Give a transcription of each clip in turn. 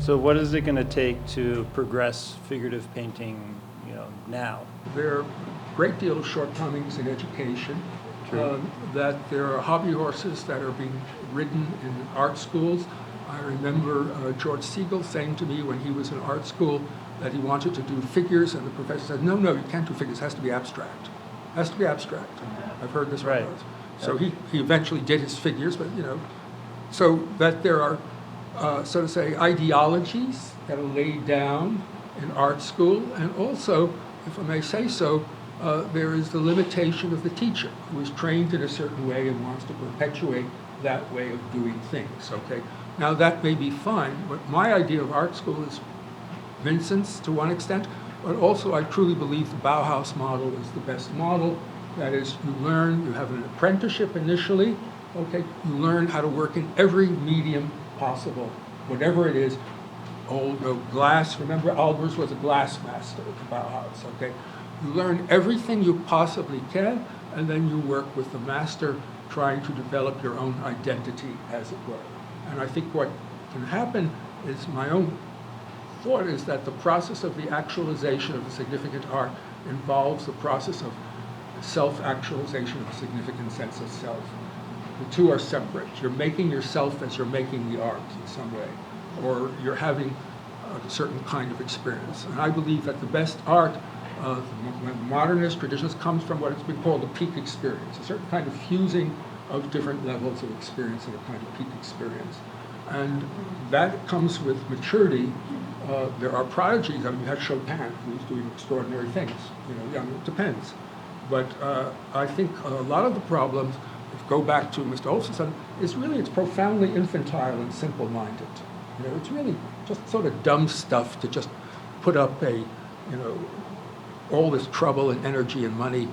So what is it going to take to progress figurative painting, now? There are a great deal of shortcomings in education. That there are hobby horses that are being ridden in art schools. I remember George Siegel saying to me when he was in art school that he wanted to do figures, and the professor said, no, you can't do figures, it has to be abstract. It has to be abstract. I've heard this right. So he eventually did his figures, but so that there are, so to say, ideologies that are laid down in art school, and also, if I may say so, there is the limitation of the teacher who is trained in a certain way and wants to perpetuate that way of doing things, okay? Now that may be fine, but my idea of art school is Vincent's to one extent, but also I truly believe the Bauhaus model is the best model. That is, you learn, you have an apprenticeship initially, okay? You learn how to work in every medium possible, whatever it is. Glass, remember Albers was a glass master at the Bauhaus, okay? You learn everything you possibly can, and then you work with the master trying to develop your own identity, as it were. And I think what can happen is, my own thought is that the process of the actualization of a significant art involves the process of self-actualization of a significant sense of self. The two are separate. You're making yourself as you're making the art in some way, or you're having a certain kind of experience. And I believe that the best art, modernist traditions, comes from what has been called the peak experience, a certain kind of fusing of different levels of experience in a kind of peak experience. And that comes with maturity. There are prodigies. I mean, you have Chopin, who's doing extraordinary things. It depends. But I think a lot of the problems, if you go back to Mr. Olson's, it's profoundly infantile and simple-minded. It's really just sort of dumb stuff to just put up all this trouble and energy and money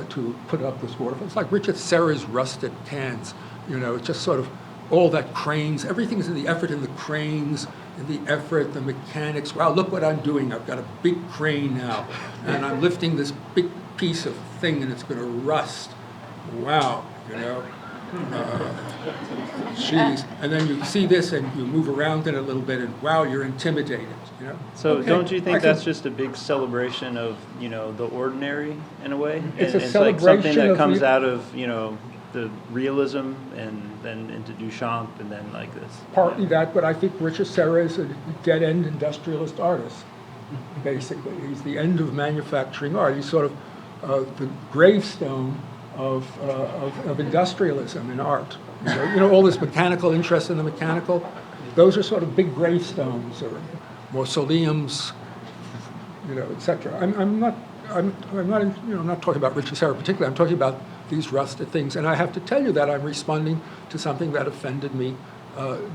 to put up this waterfall. It's like Richard Serra's rusted cans. It's just sort of all that cranes. Everything's in the effort, in the cranes, in the effort, the mechanics. Wow, look what I'm doing. I've got a big crane now, and I'm lifting this big piece of thing, and it's going to rust. Wow, Jeez. And then you see this, and you move around it a little bit, and wow, you're intimidated. So don't you think that's just a big celebration of the ordinary in a way? It's a it's celebration like something that of comes out of the realism, and then into Duchamp, and then like this. Partly that, but I think Richard Serra is a dead-end industrialist artist. Basically, he's the end of manufacturing art. He's sort of the gravestone of industrialism in art. All this mechanical interest in the mechanical, those are sort of big gravestones, or mausoleums, etc. I'm not talking about Richard Serra particularly. I'm talking about these rusted things, and I have to tell you that I'm responding to something that offended me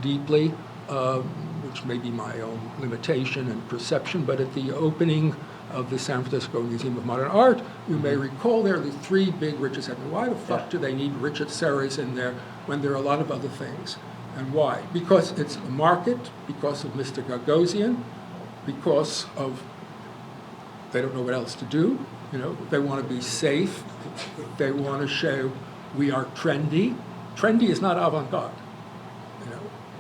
deeply, which may be my own limitation and perception. But at the opening of the San Francisco Museum of Modern Art, you may recall there are the three big Richard Serra. Why the fuck do they need Richard Serras in there when there are a lot of other things? And why? Because it's a market, because of Mr. Gagosian, because of they don't know what else to do. They want to be safe. They want to show we are trendy. Trendy is not avant-garde.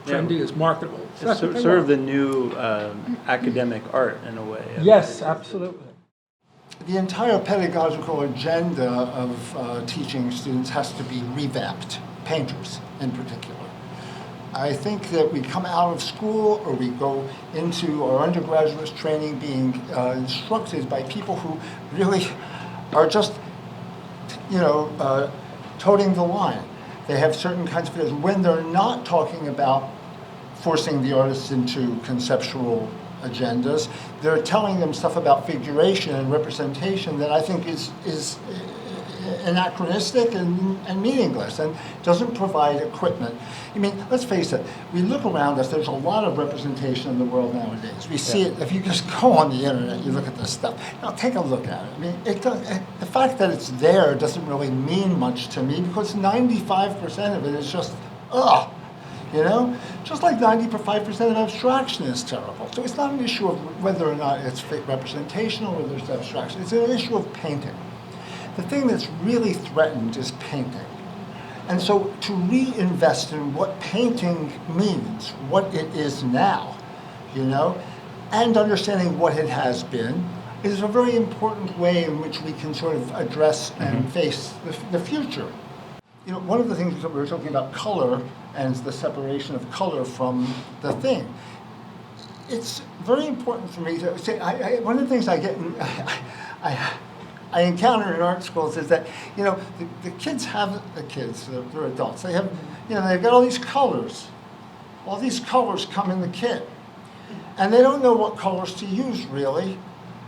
Trendy is marketable. So it's sort of the new academic art in a way. Yes, absolutely. The entire pedagogical agenda of teaching students has to be revamped, painters in particular. I think that we come out of school or we go into our undergraduate training being instructed by people who really are just, toting the line. They have certain kinds of videos. When they're not talking about forcing the artists into conceptual agendas, they're telling them stuff about figuration and representation that I think is anachronistic and meaningless and doesn't provide equipment. I mean, let's face it, we look around us, there's a lot of representation in the world nowadays. We see it, if you just go on the internet, you look at this stuff, take a look at it. I mean, the fact that it's there doesn't really mean much to me because 95% of it is just, just like 95% of abstraction is terrible. So it's not an issue of whether or not it's representational or whether it's abstraction. It's an issue of painting. The thing that's really threatened is painting. And so to reinvest in what painting means, what it is now, you know, and understanding what it has been is a very important way in which we can sort of address and face the future. You know, one of the things that we were talking about color and the separation of color from the thing. It's very important for me to say, one of the things I get, I encounter in art schools is that, you know, the kids have, they're adults, they have, you know, they've got all these colors. All these colors come in the kit. And they don't know what colors to use, really.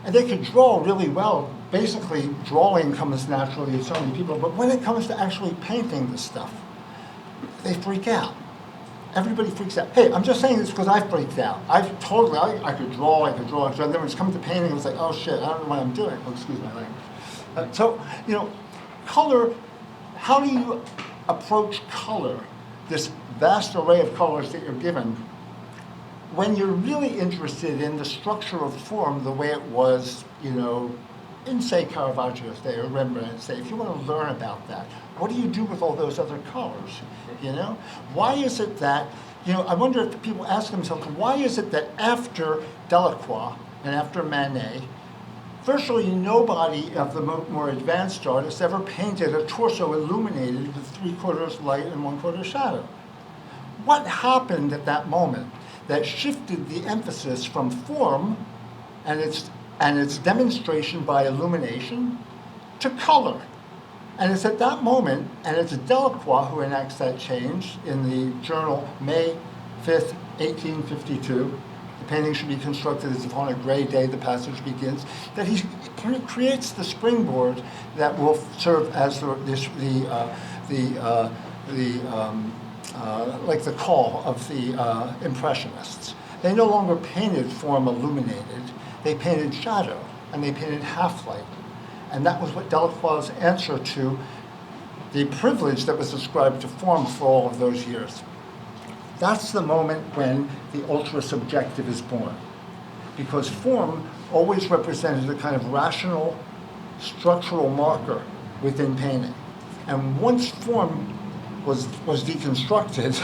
And they could draw really well. Basically, drawing comes naturally to so many people, but when it comes to actually painting the stuff, they freak out. Everybody freaks out. Hey, I'm just saying this because I freaked out. I could draw. And then when it's come to painting, it was like, oh shit, I don't know what I'm doing. Oh, excuse my language. So, you know, color, how do you approach color, this vast array of colors that you're given, when you're really interested in the structure of form the way it was, you know, in, say, Caravaggio's day or Rembrandt's day? If you want to learn about that, what do you do with all those other colors, you know? Why is it that, you know, I wonder if people ask themselves, why is it that after Delacroix and after Manet, virtually nobody of the more advanced artists ever painted a torso illuminated with 3/4 light and 1/4 shadow? What happened at that moment that shifted the emphasis from form and its demonstration by illumination to color? And it's at that moment, and it's Delacroix who enacts that change in the journal May 5th, 1852. The painting should be constructed as if on a gray day the passage begins, that he creates the springboard that will serve as like the call of the Impressionists. They no longer painted form illuminated, they painted shadow, and they painted half-light. And that was what Delacroix's answer to the privilege that was ascribed to form for all of those years. That's the moment when the ultra-subjective is born. Because form always represented a kind of rational, structural marker within painting. And once form was deconstructed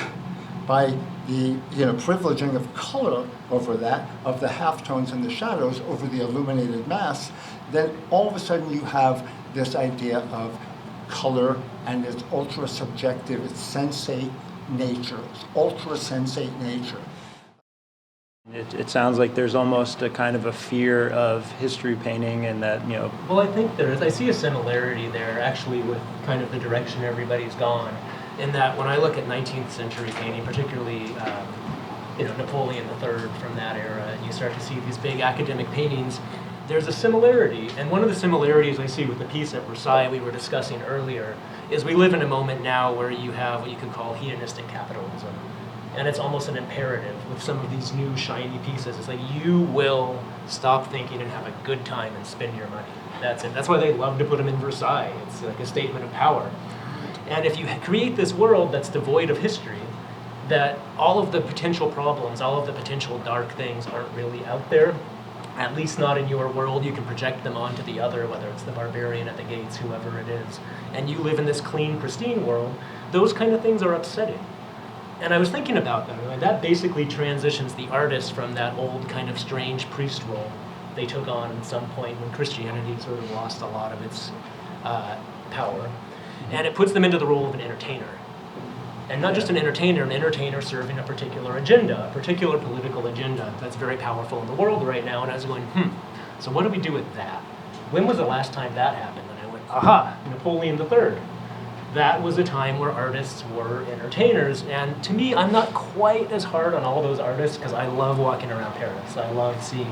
by the privileging of color over that, of the halftones and the shadows over the illuminated mass, then all of a sudden you have this idea of color and its ultra-subjective, its sensate nature, its ultra-sensate nature. It sounds like there's almost a kind of a fear of history painting, and that, you know. Well, I think I see a similarity there actually with kind of the direction everybody's gone, in that when I look at 19th century painting, particularly Napoleon III from that era, and you start to see these big academic paintings, there's a similarity. And one of the similarities I see with the piece at Versailles we were discussing earlier is we live in a moment now where you have what you could call hedonistic capitalism. And it's almost an imperative with some of these new shiny pieces. It's like, you will stop thinking and have a good time and spend your money. That's it. That's why they love to put them in Versailles. It's like a statement of power. And if you create this world that's devoid of history, that all of the potential problems, all of the potential dark things aren't really out there, at least not in your world, you can project them onto the other, whether it's the barbarian at the gates, whoever it is, and you live in this clean, pristine world, those kind of things are upsetting. And I was thinking about them, and that basically transitions the artist from that old kind of strange priest role they took on at some point when Christianity sort of lost a lot of its power. And it puts them into the role of an entertainer. And not just an entertainer serving a particular agenda, a particular political agenda that's very powerful in the world right now. And I was going, so what do we do with that? When was the last time that happened? And I went, aha, Napoleon III. That was a time where artists were entertainers. And to me, I'm not quite as hard on all those artists because I love walking around Paris. I love seeing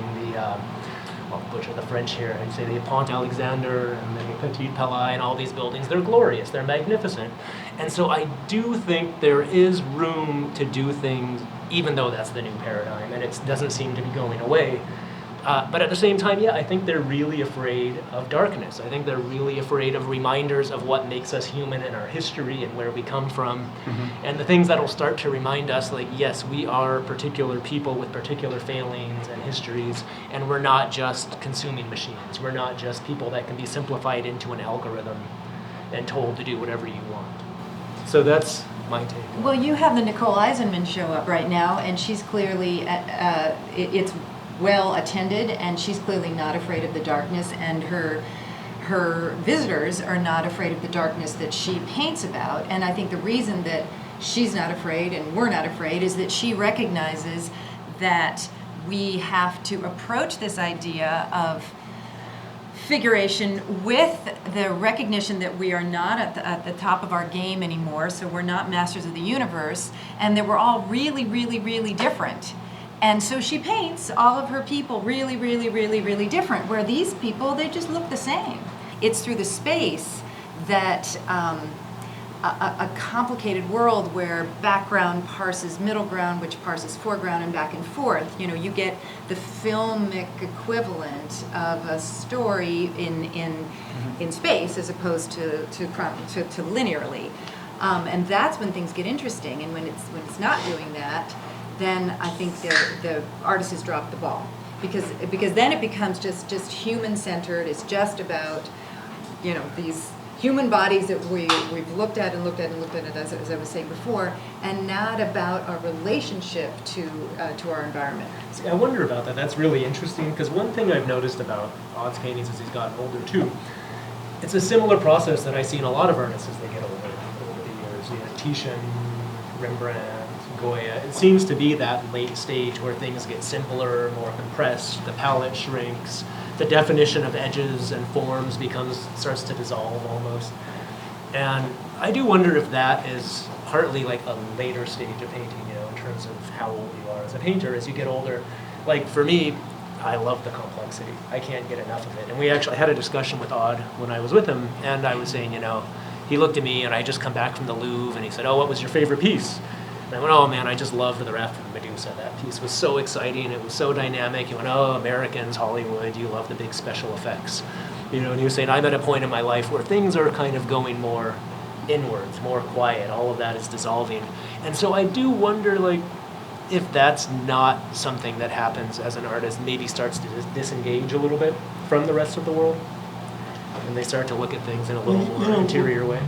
I'll butcher the French here, I'd say the Pont Alexander and the Petit Palais and all these buildings. They're glorious, they're magnificent. And so I do think there is room to do things, even though that's the new paradigm, and it doesn't seem to be going away. But at the same time, I think they're really afraid of darkness. I think they're really afraid of reminders of what makes us human in our history and where we come from. Mm-hmm. And the things that'll start to remind us, like, yes, we are particular people with particular failings and histories, and we're not just consuming machines. We're not just people that can be simplified into an algorithm and told to do whatever you want. So that's my take. Well, you have the Nicole Eisenman show up right now, and she's clearly, it's well attended, and she's clearly not afraid of the darkness, and her visitors are not afraid of the darkness that she paints about. And I think the reason that she's not afraid and we're not afraid is that she recognizes that we have to approach this idea of figuration with the recognition that we are not at the top of our game anymore, so we're not masters of the universe, and that we're all really, really, really different. And so she paints all of her people really, really, really, really different, where these people, they just look the same. It's through the space that a complicated world where background parses middle ground, which parses foreground and back and forth. You know, you get the filmic equivalent of a story in space as opposed to linearly, and that's when things get interesting. And when it's not doing that, then I think the artist has dropped the ball, because then it becomes just human centered. It's just about, you know, these human bodies that we've looked at, as I was saying before, and not about our relationship to our environment. See, I wonder about that. That's really interesting, because one thing I've noticed about Odd's paintings as he's gotten older too, it's a similar process that I see in a lot of artists as they get older over the years. You know, Titian, Rembrandt, Goya. It seems to be that late stage where things get simpler, more compressed, the palette shrinks, the definition of edges and forms starts to dissolve almost. And I do wonder if that is partly like a later stage of painting, you know, in terms of how old you are as a painter as you get older. Like for me, I love the complexity. I can't get enough of it. And we actually had a discussion with Odd when I was with him, and I was saying, you know, he looked at me and I just come back from the Louvre and he said, "Oh, what was your favorite piece?" And I went, "Oh man, I just loved the Raft of Medusa. That piece was so exciting. It was so dynamic." He went, "Oh, Americans, Hollywood, you love the big special effects." You know, and he was saying, "I'm at a point in my life where things are kind of going more inwards, more quiet. All of that is dissolving." And so I do wonder, like, if that's not something that happens as an artist, maybe starts to disengage a little bit from the rest of the world, and they start to look at things in a little more interior way.